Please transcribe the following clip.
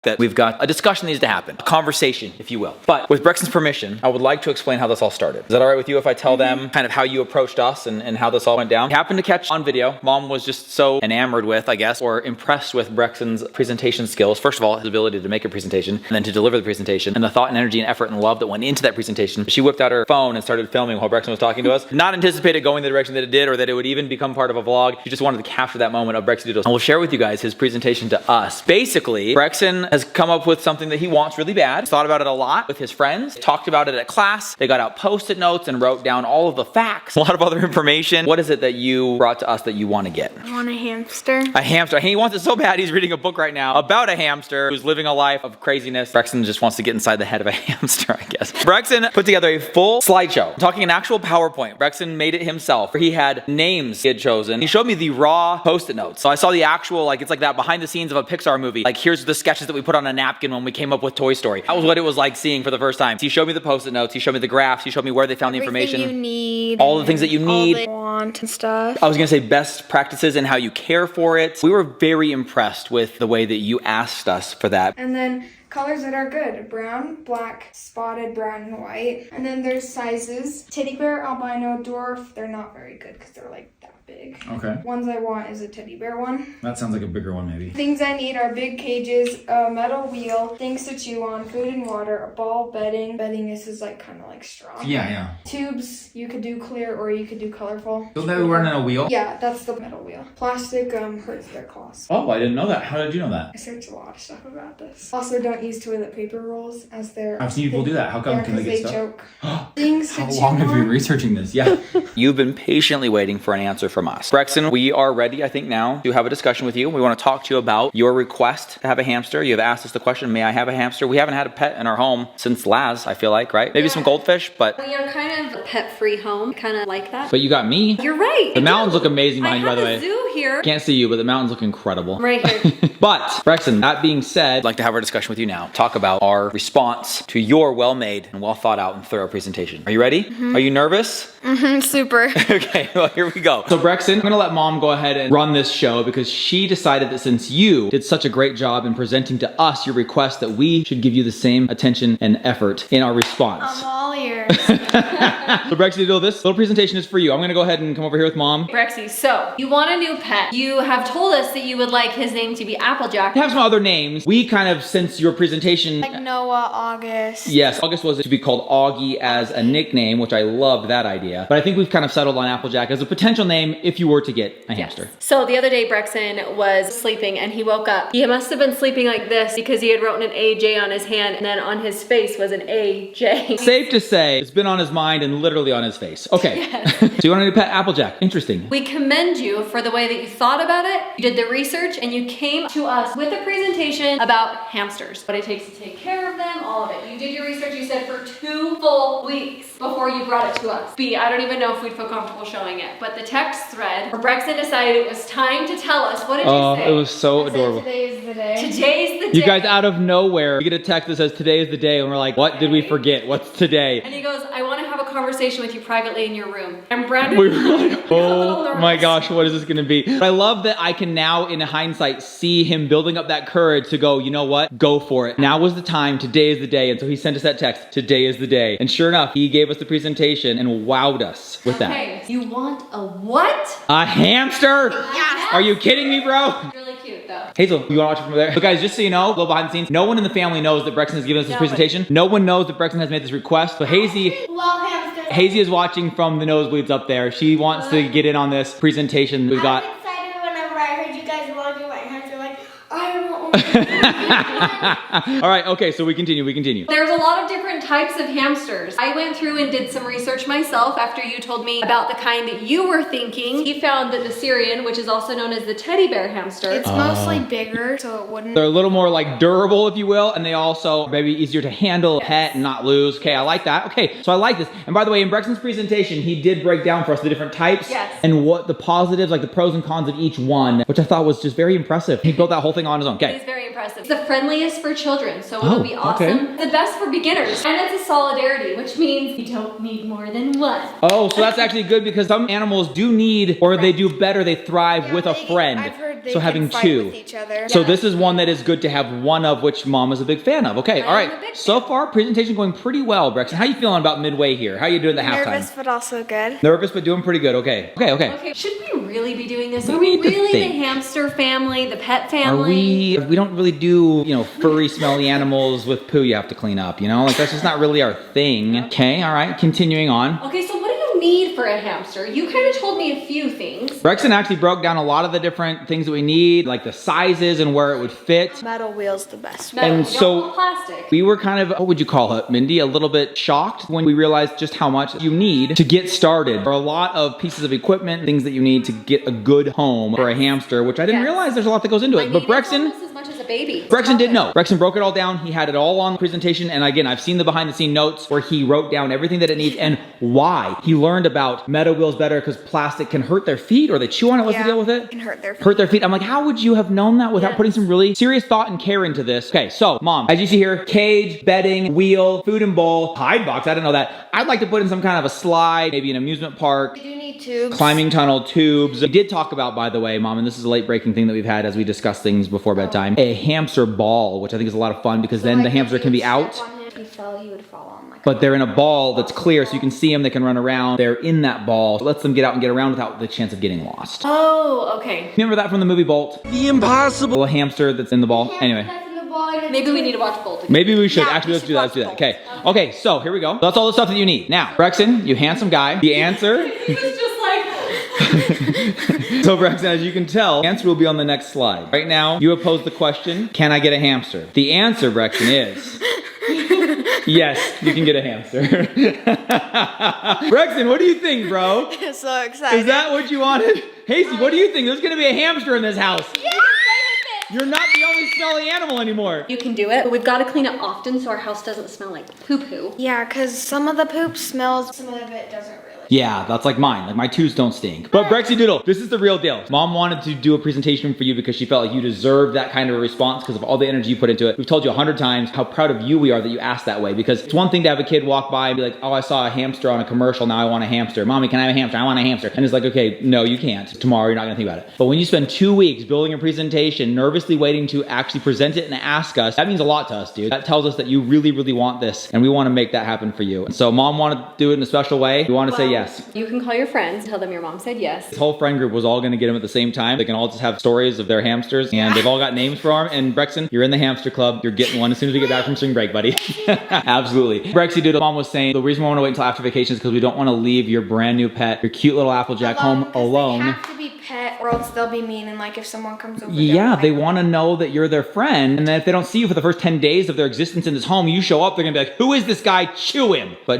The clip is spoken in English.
that we've got a discussion that needs to happen, a conversation, if you will. But with Brexie's permission, I would like to explain how this all started. Is that all right with you if I tell them kind of how you approached us and how this all went down? We happened to catch on video. Mom was just so enamored with, I guess, or impressed with Brexie's presentation skills. First of all, his ability to make a presentation and then to deliver the presentation and the thought and energy and effort and love that went into that presentation. She whipped out her phone and started filming while Brexie was talking to us. Not anticipated going the direction that it did or that it would even become part of a vlog. She just wanted to capture that moment of Brexie Doodle. And we'll share with you guys his presentation to us. Basically, Brexie has come up with something that he wants really bad, thought about it a lot with his friends, talked about it at class. They got out post-it notes and wrote down all of the facts, a lot of other information. What is it that you brought to us that you want to get? I want a hamster. A hamster. He wants it so bad he's reading a book right now about a hamster who's living a life of craziness. Brexie just wants to get inside the head of a hamster, I guess. Brexie put together a full slideshow, talking an actual PowerPoint. Brexie made it himself. He had names he had chosen. He showed me the raw post-it notes. So I saw the actual, like, it's like that behind the scenes of a Pixar movie. Like, here's the sketches that we put on a napkin when we came up with Toy Story. That was what it was like seeing for the first time. He showed me the post-it notes. He showed me the graphs. He showed me where they found the information. Everything you need. All the things that you need. All they want and stuff. I was gonna say best practices and how you care for it. We were very impressed with the way that you asked us for that. And then colors that are good: brown, black, spotted, brown, and white. And then there's sizes: teddy bear, albino, dwarf. They're not very good because they're like that big. Okay. Ones I want is a teddy bear one. That sounds like a bigger one, maybe. Things I need are big cages, a metal wheel, things to chew on, food and water, a ball, bedding. Bedding is like kind of like straw. Yeah. Tubes, you could do clear or you could do colorful. Don't they run in a wheel? Yeah, that's the metal wheel. Plastic hurts their claws. Oh, I didn't know that. How did you know that? I searched a lot of stuff about this. Also, don't use toilet paper rolls as they're. I've seen people do that. How come? Can they get stuck? Choke. Things to How chew long have you been on. researching this? Yeah. You've been patiently waiting for an answer from us. Brexie, we are ready, I think, now to have a discussion with you. We want to talk to you about your request to have a hamster. You have asked us the question, may I have a hamster? We haven't had a pet in our home since Laz, I feel like, right? Maybe some goldfish, but... We are kind of a pet-free home, kind of like that. But you got me. You're right. The mountains look amazing behind you, by the way. I have a zoo here. Can't see you, but the mountains look incredible. Right here. But, Brexie, that being said, I'd like to have our discussion with you now. Talk about our response to your well-made and well-thought-out and thorough presentation. Are you ready? Are you nervous? Super. Okay, well, here we go. So, Brexie, I'm gonna let Mom go ahead and run this show because she decided that since you did such a great job in presenting to us your request, that we should give you the same attention and effort in our response. I'm all ears. So, Brexie, Doodle, this little presentation is for you. I'm gonna go ahead and come over here with Mom. Brexie, so you want a new pet. You have told us that you would like his name to be Applejack. I have some other names. We kind of, since your presentation... Like Noah, August. Yes, August was to be called Augie as a nickname, which I loved that idea. But I think we've kind of settled on Applejack as a potential name if you were to get a hamster. So the other day Brexie was sleeping and he woke up. He must have been sleeping like this because he had written an AJ on his hand and then on his face was an AJ. Safe to say, it's been on his mind and literally on his face. Okay, Yes. So you want a new pet? Applejack, interesting. We commend you for the way that you thought about it. You did the research and you came to us with a presentation about hamsters. What it takes to take care of them, all of it. You did your research, you said, for 2 full weeks before you brought it to us. B, I don't even know if we'd feel comfortable showing it, but the text thread where Brexie decided it was time to tell us. What did you say? Oh, it was so adorable. Today's the day. Today's the day. You guys, out of nowhere, we get a text that says today is the day, and we're like, what did we forget? What's today? And he goes, I want to have a conversation with you privately in your room. And Brandon, We were like, a little oh my nervous. gosh, what is this gonna be? But I love that I can now, in hindsight, see him building up that courage to go, you know what? Go for it. Now was the time. Today is the day. And so he sent us that text, today is the day. And sure enough, he gave us the presentation and wowed us with that. Okay, you want a what? A hamster? Yeah. Are you kidding me, bro? Really cute though. Hazel, you wanna watch it from there? So guys, just so you know, a little behind the scenes, no one in the family knows that Brexie has given us this Nobody. presentation. No one knows that Brexie has made this request. So Hazy is watching from the nosebleeds up there. She wants to get in on this presentation. We've got... I was excited whenever I heard you guys wanted my hamster. Like, I want All right, okay, so we continue. There's a lot of different types of hamsters. I went through and did some research myself after you told me about the kind that you were thinking. He found that the Syrian, which is also known as the teddy bear hamster. It's mostly bigger, so it wouldn't. They're a little more like durable, if you will, and they also maybe easier to handle, pet, and not lose. Okay, I like that. Okay, so I like this. And by the way, in Brexie's presentation, he did break down for us the different types and what the positives, like the pros and cons of each one, which I thought was just very impressive. He built that whole thing on his own. Okay. He's very impressive. It's the friendliest for children, so it'll be awesome. okay. The best for beginners. And it's a solidarity, which means you don't need more than one. Oh, so that's actually good because some animals do need, or they do better, they thrive with a friend. I've heard they So can having fight two. with each other. So this is one that is good to have one of, which Mom is a big fan of. Okay, all I'm a right. big So far, presentation going pretty well, Brexton. How you feeling about midway here? How you doing at the halftime? Nervous, but also good. Nervous, but doing pretty good. Okay. Okay, should we really be doing this? We Are we need to really think. the hamster family, the pet Are family? we don't really do, furry, smelly animals with poo you have to clean up, Like, that's just not really our thing. Okay, all right. Continuing on. Okay, so what do you need for a hamster? You kind of told me a few things. Brexton actually broke down a lot of the different things that we need, like the sizes and where it would fit. Metal wheel's the best. Metal, And you don't so- want plastic. We were kind of, what would you call it, Mindy? A little bit shocked when we realized just how much you need to get started. There are a lot of pieces of equipment, things that you need to get a good home for a hamster, which I didn't Yes. realize there's a lot that goes into I it. mean, But it's Brexton, almost as much as a baby. Brexton did know. Brexton broke it all down. He had it all on the presentation. And again, I've seen the behind the scene notes where he wrote down everything that it needs and why. He learned about metal wheels better because plastic can hurt their feet or they chew on it. What's the deal with it? Can hurt their feet. Hurt their feet. I'm like, how would you have known that without putting some really serious thought and care into this? Okay, so Mom, as you see here, cage, bedding, wheel, food and bowl, hide box. I didn't know that. I'd like to put in some kind of a slide, maybe an amusement park. We do need tubes. Climbing tunnel, tubes. We did talk about, by the way, Mom, and this is a late breaking thing that we've had as we discuss things before bedtime, a hamster ball, which I think is a lot of fun because then the hamster can be out. If he fell, he would fall on like. But they're in a ball that's clear so you can see them, they can run around. They're in that ball. It lets them get out and get around without the chance of getting lost. Oh, okay. Remember that from the movie Bolt? The impossible. A hamster that's in the ball. Anyway. Maybe we need to watch Bolt again. Maybe we should. Yeah, Actually, we let's do should that. Let's do that. watch Okay. Okay, so here we go. That's all the stuff that you need. Now, Brexton, you handsome guy. The answer. He was just like... So Brexton, as you can tell, the answer will be on the next slide. Right now, you have posed the question, can I get a hamster? The answer, Brexton, is... yes, you can get a hamster. Brexton, what do you think, bro? So excited. Is that what you wanted? Hasty, what do you think? There's gonna be a hamster in this house. You're not the only smelly animal anymore. You can do it, but we've got to clean it often so our house doesn't smell like poo-poo. Yeah, because some of the poop smells, some of it doesn't really. Yeah, that's like mine. Like my twos don't stink. But Brexie Doodle, this is the real deal. Mom wanted to do a presentation for you because she felt like you deserved that kind of a response because of all the energy you put into it. We've told you 100 times how proud of you we are that you asked that way because it's one thing to have a kid walk by and be like, oh, I saw a hamster on a commercial, now I want a hamster. Mommy, can I have a hamster? I want a hamster. And it's like, okay, no, you can't. Tomorrow, you're not gonna think about it. But when you spend 2 weeks building a presentation, nervously waiting to actually present it and ask us, that means a lot to us, dude. That tells us that you really, really want this and we wanna make that happen for you. And so Mom wanted to do it in a special way. We wanna say yes. You can call your friends, tell them your mom said yes. This whole friend group was all gonna get them at the same time. They can all just have stories of their hamsters and they've all got names for them. And Brexton, you're in the hamster club. You're getting one as soon as we get back from spring break, buddy. Absolutely. Brexie Doodle, Mom was saying the reason we wanna wait until after vacation is because we don't wanna leave your brand new pet, your cute little Applejack home alone. They have to be pet or else they'll be mean and like if someone comes over. Yeah, they wanna know that you're their friend. And then if they don't see you for the first 10 days of their existence in this home, you show up, they're gonna be like, who is this guy? Chew him. But